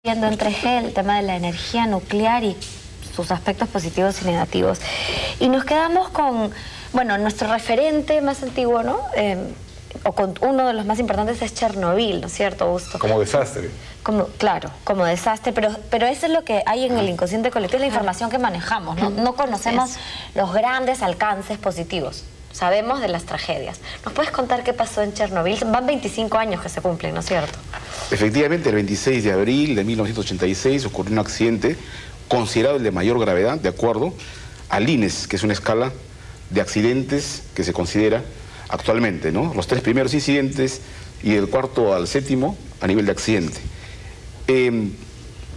Viendo en 3G el tema de la energía nuclear y sus aspectos positivos y negativos. Y nos quedamos con, bueno, nuestro referente más antiguo, ¿no? O con uno de los más importantes es Chernobyl, ¿no es cierto, Augusto? Como desastre. Claro, como desastre, pero eso es lo que hay en el inconsciente colectivo, la información que manejamos, ¿no? No conocemos los grandes alcances positivos. Sabemos de las tragedias. ¿Nos puedes contar qué pasó en Chernobyl? Van 25 años que se cumplen, ¿no es cierto? Efectivamente, el 26 de abril de 1986 ocurrió un accidente considerado el de mayor gravedad, de acuerdo al INES, que es una escala de accidentes que se considera actualmente, ¿no? Los 3 primeros incidentes y del 4.º al 7.º a nivel de accidente.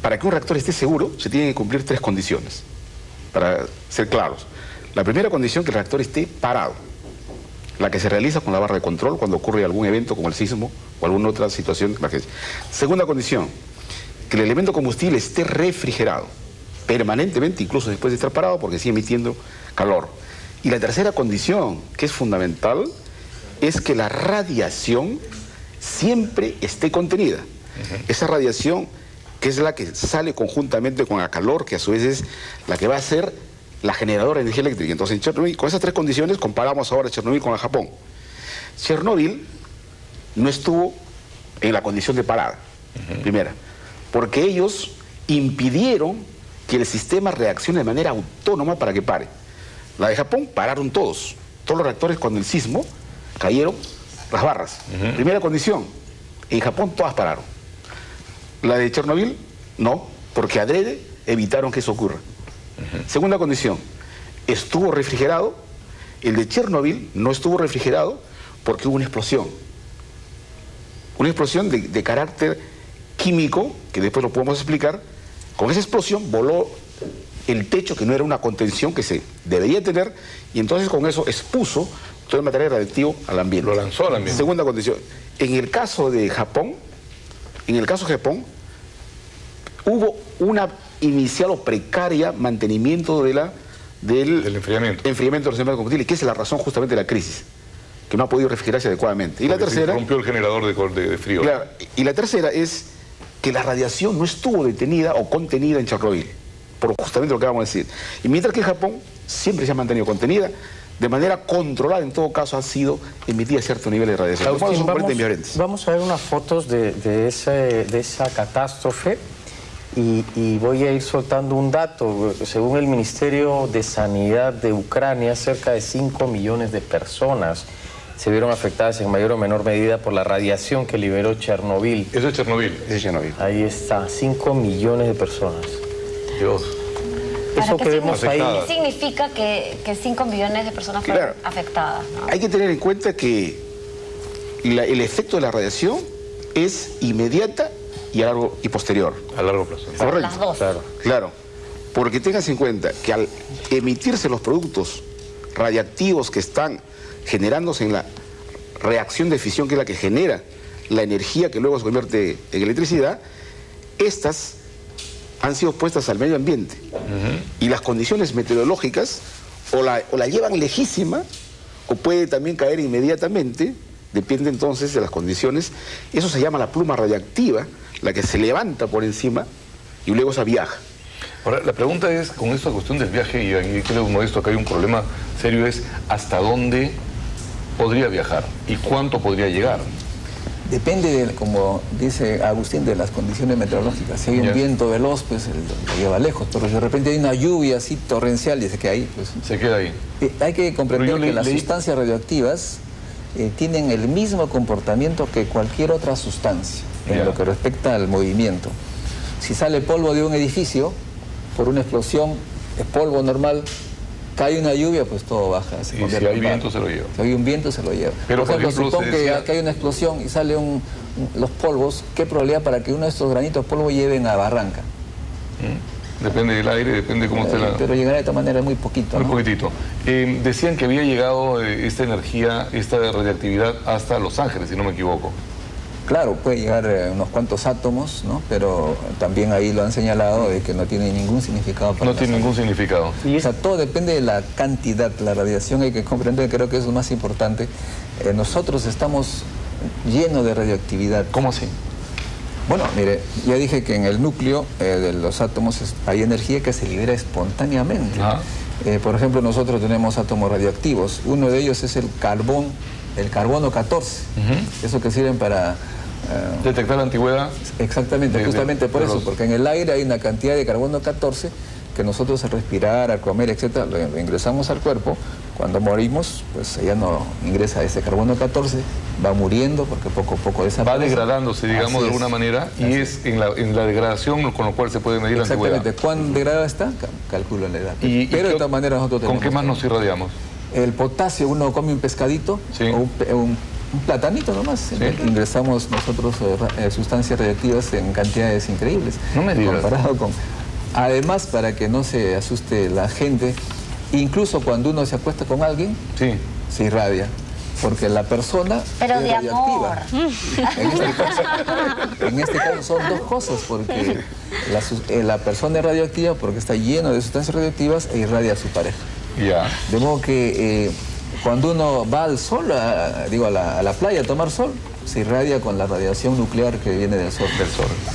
Para que un reactor esté seguro, se tienen que cumplir 3 condiciones, para ser claros. La primera condición, que el reactor esté parado, la que se realiza con la barra de control cuando ocurre algún evento como el sismo o alguna otra situación. Segunda condición, que el elemento combustible esté refrigerado permanentemente, incluso después de estar parado, porque sigue emitiendo calor. Y la tercera condición, que es fundamental, es que la radiación siempre esté contenida. Esa radiación, que es la que sale conjuntamente con el calor, que a su vez es la que va a ser la generadora de energía eléctrica. Entonces, en Chernobyl, con esas 3 condiciones, comparamos ahora Chernobyl con el Japón. Chernobyl no estuvo en la condición de parada, primera, porque ellos impidieron que el sistema reaccione de manera autónoma para que pare. La de Japón pararon todos los reactores cuando el sismo cayeron las barras. Primera condición, en Japón todas pararon. La de Chernobyl, no, porque adrede evitaron que eso ocurra. Segunda condición, estuvo refrigerado. El de Chernobyl no estuvo refrigerado porque hubo una explosión. Una explosión de carácter químico, que después lo podemos explicar. Con esa explosión voló el techo, que no era una contención que se debería tener, y entonces con eso expuso todo el material radioactivo al ambiente. Lo lanzó al ambiente. Segunda condición. En el caso de Japón, hubo una inicial o precaria mantenimiento del enfriamiento de los sistemas de combustible, que es la razón justamente de la crisis, que no ha podido refrigerarse adecuadamente. Y la tercera, rompió el generador de frío. Claro, y la tercera es que la radiación no estuvo detenida o contenida en Chernobyl, por justamente lo que vamos a decir. Y mientras que en Japón siempre se ha mantenido contenida, de manera controlada, en todo caso ha sido emitida cierto nivel de radiación. Agustín, vamos a ver unas fotos de esa catástrofe. Y voy a ir soltando un dato. Según el Ministerio de Sanidad de Ucrania, cerca de 5 millones de personas se vieron afectadas en mayor o menor medida por la radiación que liberó Chernobyl. Eso es Chernobyl. Es Chernobyl. Ahí está, 5 millones de personas. Dios. Eso que vemos ahí. ¿Qué significa que 5 millones de personas fueron afectadas, ¿no? Hay que tener en cuenta que el efecto de la radiación es inmediata y posterior. A largo plazo. Correcto. Las dos. Claro. Porque tengas en cuenta que al emitirse los productos radiactivos que están generándose en la reacción de fisión, que es la que genera la energía que luego se convierte en electricidad, estas han sido puestas al medio ambiente. Y las condiciones meteorológicas o la llevan lejísima o puede también caer inmediatamente, depende entonces de las condiciones. Eso se llama la pluma radiactiva, la que se levanta por encima y luego se viaja. Ahora, la pregunta es, con esta cuestión del viaje, y aquí creo, Modesto, que hay un problema serio, es ¿hasta dónde podría viajar y cuánto podría llegar? Depende, como dice Agustín, de las condiciones meteorológicas. Si hay un viento veloz, pues lo lleva lejos, pero si de repente hay una lluvia así torrencial y se queda ahí, pues... Se queda ahí. Hay que comprender que las sustancias radioactivas tienen el mismo comportamiento que cualquier otra sustancia en lo que respecta al movimiento. Si sale polvo de un edificio por una explosión, es polvo normal, cae una lluvia, pues todo baja. Y si hay viento se lo lleva. Si hay un viento se lo lleva. Pero por ejemplo, supón que hay una explosión y sale los polvos, ¿qué probabilidad para que uno de estos granitos de polvo lleven a Barranca? Depende del aire, depende cómo esté la... Pero llegará de esta manera muy poquito, Muy poquitito. Decían que había llegado esta energía, esta radioactividad hasta Los Ángeles, si no me equivoco. Claro, puede llegar unos cuantos átomos, ¿no? Pero también ahí lo han señalado de que no tiene ningún significado para No tiene ningún significado. O sea, todo depende de la cantidad, la radiación hay que comprender, creo que es lo más importante. Nosotros estamos llenos de radioactividad. ¿Cómo así? Bueno, mire, ya dije que en el núcleo de los átomos hay energía que se libera espontáneamente. Por ejemplo, nosotros tenemos átomos radioactivos. Uno de ellos es el carbono 14. Eso que sirven para... detectar la antigüedad. Exactamente, justamente por eso, porque en el aire hay una cantidad de carbono 14 que nosotros al respirar, al comer, etcétera, lo ingresamos al cuerpo. Cuando morimos, pues ya no ingresa ese carbono 14, va muriendo porque poco a poco desaparece. Va degradándose, digamos, de alguna manera, y es en la degradación con lo cual se puede medir la antigüedad. Exactamente. ¿Cuán degradada está? Calcula la edad. Pero de todas maneras nosotros tenemos... ¿Con qué más nos irradiamos? El potasio, uno come un pescadito, o un platanito nomás, ¿sí? Ingresamos nosotros sustancias radioactivas en cantidades increíbles. No me digas. Comparado con... Además, para que no se asuste la gente, incluso cuando uno se acuesta con alguien, se irradia. Porque la persona pero es de radioactiva. Amor. En este caso son dos cosas, porque la persona es radioactiva porque está lleno de sustancias radioactivas e irradia a su pareja. De modo que cuando uno va al sol, a la playa a tomar sol, se irradia con la radiación nuclear que viene del sol.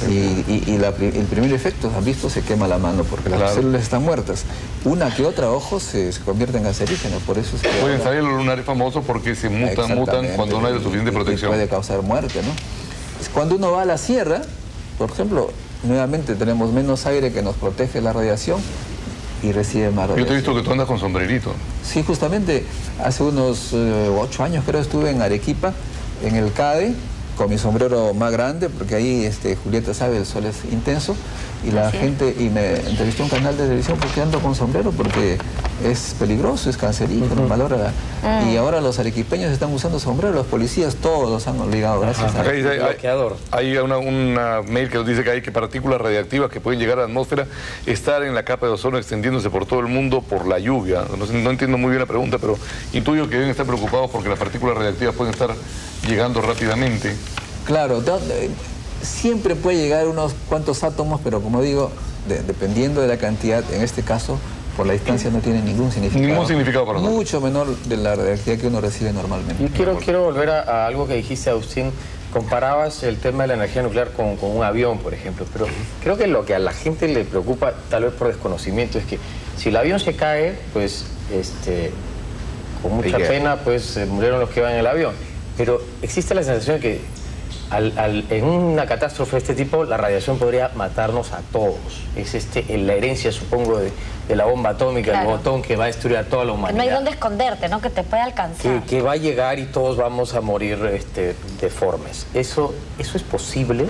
Y el primer efecto, ¿has visto? Se quema la mano porque las células están muertas. Una que otra, ojo, se convierte en cancerígena. Por eso es que pueden salir los lunares famosos porque se mutan cuando no hay suficiente protección. Puede causar muerte, ¿no? Cuando uno va a la sierra, por ejemplo, nuevamente tenemos menos aire que nos protege la radiación y recibe más radiación. Yo te he visto que tú andas con sombrerito. Sí, justamente hace unos 8 años creo estuve en Arequipa, en el CADE, con mi sombrero más grande, porque ahí Julieta sabe, el sol es intenso, y la gente, y me entrevistó un canal de televisión porque ando con sombrero, porque es peligroso, es cancerígeno, valora. Y ahora los arequipeños están usando sombrero, los policías todos han obligado, gracias a bloqueador. Hay una mail que nos dice que hay partículas radiactivas que pueden llegar a la atmósfera, estar en la capa de ozono extendiéndose por todo el mundo por la lluvia. No entiendo muy bien la pregunta, pero intuyo que deben estar preocupados porque las partículas radiactivas pueden estar llegando rápidamente. Claro, siempre puede llegar unos cuantos átomos, pero como digo, dependiendo de la cantidad, en este caso, por la distancia no tiene ningún significado. Ningún significado para nosotros. Mucho menor de la radioactividad que uno recibe normalmente. Yo quiero volver a algo que dijiste, Agustín. Comparabas el tema de la energía nuclear con un avión, por ejemplo, pero creo que lo que a la gente le preocupa, tal vez por desconocimiento, es que si el avión se cae, pues con mucha pena, pues murieron los que van en el avión. Pero existe la sensación de que en una catástrofe de este tipo, la radiación podría matarnos a todos. Es la herencia, supongo, de la bomba atómica, el botón que va a destruir a toda la humanidad. No hay dónde esconderte, ¿no? Que te puede alcanzar. Que va a llegar y todos vamos a morir deformes. ¿Eso es posible?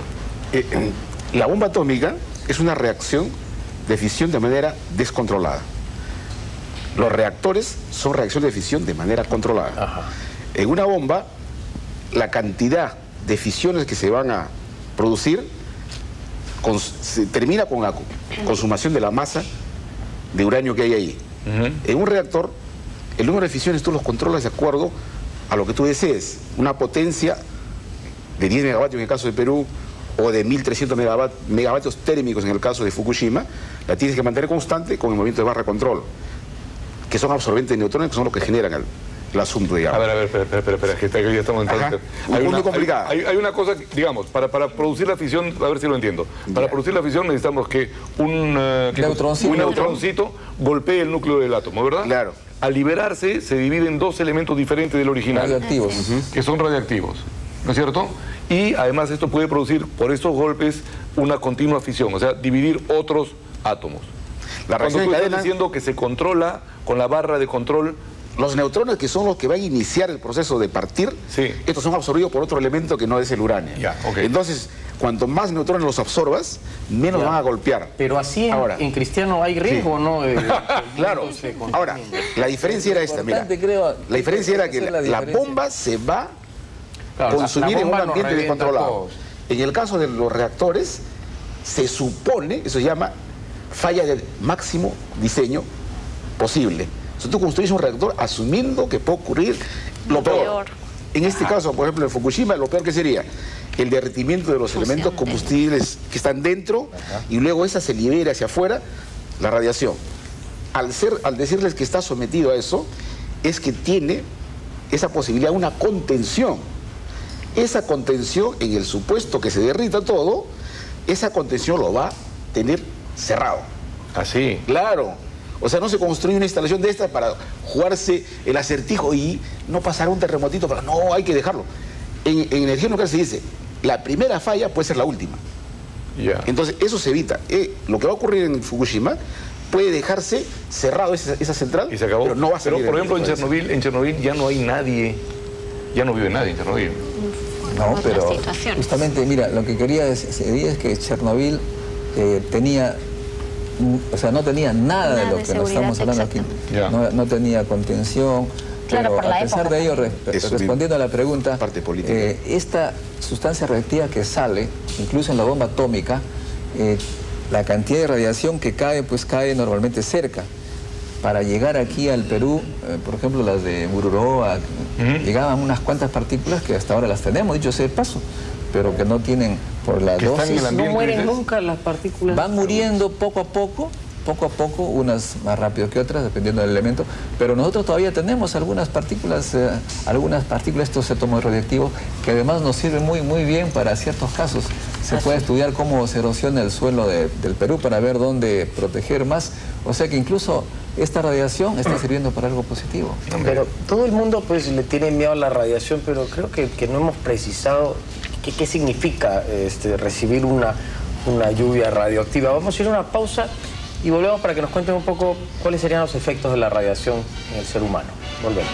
La bomba atómica es una reacción de fisión de manera descontrolada. Los reactores son reacciones de fisión de manera controlada. En una bomba, la cantidad de fisiones que se van a producir se termina con la consumación de la masa de uranio que hay ahí. En un reactor, el número de fisiones tú los controlas de acuerdo a lo que tú desees. Una potencia de 10 megavatios en el caso de Perú, o de 1300 megavatios térmicos en el caso de Fukushima, la tienes que mantener constante con el movimiento de barra de control, que son absorbentes de neutrones, que son los que generan el asunto, digamos. A ver, espera, que ya estamos entrando. Hay una cosa, digamos, para producir la fisión, a ver si lo entiendo. Para producir la fisión necesitamos que un neutroncito golpee el núcleo del átomo, ¿verdad? Claro. Al liberarse, se divide en dos elementos diferentes del original. Radioactivos. Que son radiactivos, ¿no es cierto? Y además esto puede producir, por estos golpes, una continua fisión, o sea, dividir otros átomos. Cuando tú estás diciendo que se controla con la barra de control... Los neutrones, que son los que van a iniciar el proceso de partir, estos son absorbidos por otro elemento que no es el uranio. Entonces, cuanto más neutrones los absorbas, menos van a golpear. Pero así en cristiano hay riesgo, ¿no? Claro. Ahora, la diferencia era esta, mira. La diferencia era que la bomba se va a consumir en un ambiente descontrolado. En el caso de los reactores, se supone, eso se llama falla del máximo diseño posible. O sea, tú construyes un reactor asumiendo que puede ocurrir lo peor. En este caso, por ejemplo, en Fukushima, lo peor que sería el derretimiento de los elementos combustibles que están dentro y luego esa se libera hacia afuera, la radiación. Al decirles que está sometido a eso, es que tiene esa posibilidad, una contención. Esa contención, en el supuesto que se derrita todo, esa contención lo va a tener cerrado. Así. Claro. O sea, no se construye una instalación de esta para jugarse el acertijo y no pasar un terremotito. No, hay que dejarlo. En energía nuclear se dice, la primera falla puede ser la última. Ya. Entonces, eso se evita. Lo que va a ocurrir en Fukushima puede dejarse cerrado esa central, y se acabó. Pero no va a salir. Pero, por ejemplo, en Chernobyl ya no hay nadie, ya no vive nadie en Chernobyl. No, pero justamente, mira, lo que quería decir es que Chernobyl no tenía nada de lo que nos estamos hablando aquí. No tenía contención. Claro, pero a pesar de ello, respondiendo a la pregunta, parte política. Esta sustancia reactiva que sale, incluso en la bomba atómica, la cantidad de radiación que cae, pues cae normalmente cerca. Para llegar aquí al Perú, por ejemplo, las de Mururoa, llegaban unas cuantas partículas que hasta ahora las tenemos, dicho sea de paso, pero que no tienen, por la dosis, no mueren nunca las partículas. Van muriendo poco a poco, unas más rápido que otras, dependiendo del elemento, pero nosotros todavía tenemos algunas partículas, estos átomos radioactivos, que además nos sirven muy bien para ciertos casos. Se puede estudiar cómo se erosiona el suelo del Perú para ver dónde proteger más, o sea que incluso esta radiación está sirviendo para algo positivo. Pero todo el mundo pues le tiene miedo a la radiación, pero creo que no hemos precisado qué significa recibir una lluvia radioactiva. Vamos a ir a una pausa y volvemos para que nos cuenten un poco cuáles serían los efectos de la radiación en el ser humano. Volvemos.